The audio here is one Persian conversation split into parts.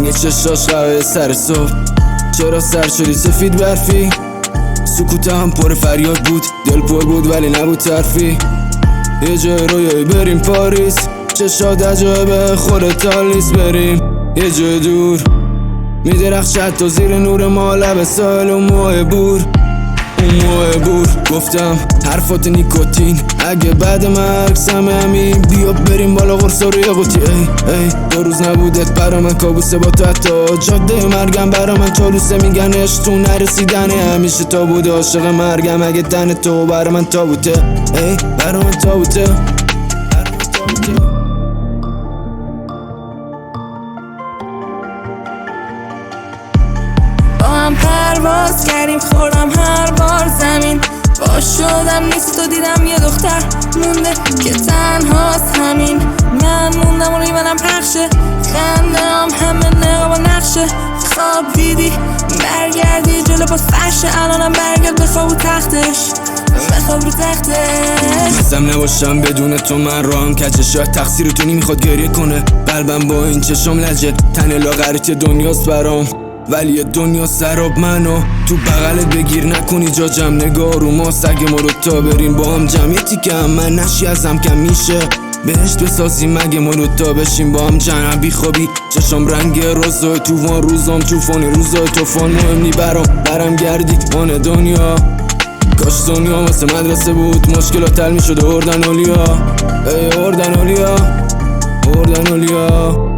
رنگ چشاش قهوه سر صبح. چرا سر شدی سفید برفی؟ سکوتم پر فریاد بود، دل پر بود ولی نبود حرفی. یه جای رویایی بریم پاریس، چشات عجایب خودت آلیس. بریم یه جای دور میدرخشد تا زیر نور ما، لب ساحل و موه بور. اون موه بور گفتم حرفات نیکوتین، اگه بعد مرگ سمه همین بیا بریم بالا قرصا روی قوطی. ای دو روز نبودت برا من کابوسه با تو، حتی جاده مرگم برا من چالوسه. میگن عشق تو نرسیدنه، همیشه تا بوده عاشق مرگم. اگه تن تو برا من تابوته، ای برا من تابوته. با هم پرواز کردیم خوردم هر بار زمین. باش شدم نیست و دیدم یه دختر مونده که تنهاست همین. من موندم و ریمنم پخشه، خندم همه نقاب و نقشه. خواب دیدی برگردی جلو باز فرشه، الانم برگرد بخواب رو تختش، بخواب رو تختش. مستم نباشم بدون تو من راهم کجه، شاید تقصیر تو نمیخواد گریه کنه. قلبم با این چشم لجه، تن لاغرت دنیاست برام ولی یه دنیا سراب. منو تو بغلت بگیر نکنی جا جمع، نگاه رو ما سگ ما رو تا بریم با هم جمعیتی که هم من نشی ازم کم میشه. بهشت بسازیم مگه ما رو تا بشیم با هم جمع. بی خوابی چشم رنگ روزای توفان، روزام توفانی روزای توفان. مهم نی برم گردی آن دنیا، کاش دنیا واسه مدرسه بود، مشکلات حل میشد. اردن اولیا ای اردن اولیا، اردن اولیا.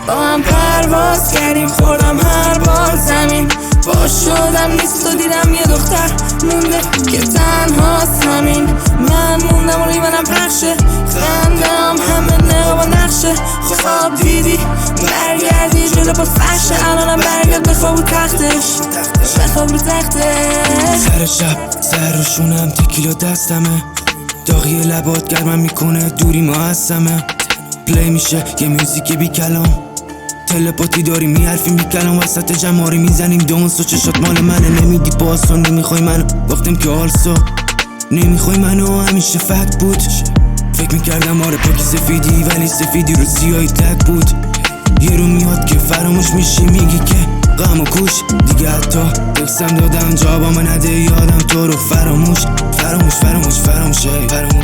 با هم پرواز کردیم خوردم هر بار زمین. باش شدم نیست و دیدم یه دختر مونده که تنهاست همین. من موندم و ریمنم پخشه، خندم همه نقاب و نقشه. خواب دیدی برگردی جلو باز فرشه، الانم برگرد بخواب رو تختش، بخواب رو تختش. سر شب سر رو شونم تکیلا دستمه، داغی لبات گرمم میکنه دوری ما هستمه. پلی میشه یه موزیک بی کلام، تلپاتی داریم میحرفیم بی کلام. وسط جماری میزنیم دانس و چشات مال منه. نمیدی پاسو نمیخوای منو، گفتم که آلسا نمیخوای منو. همیشه فکت بود، فکر میکردم آره پاکی سفیدی ولی سفیدی رو سیاهی تک بود. یه رو میاد که فراموش میشی، میگی که غم و کوش دیگه. حتی تکسم دادم جوابم نده، یادم تو رو فراموش فراموش فراموش فراموشه فراموش.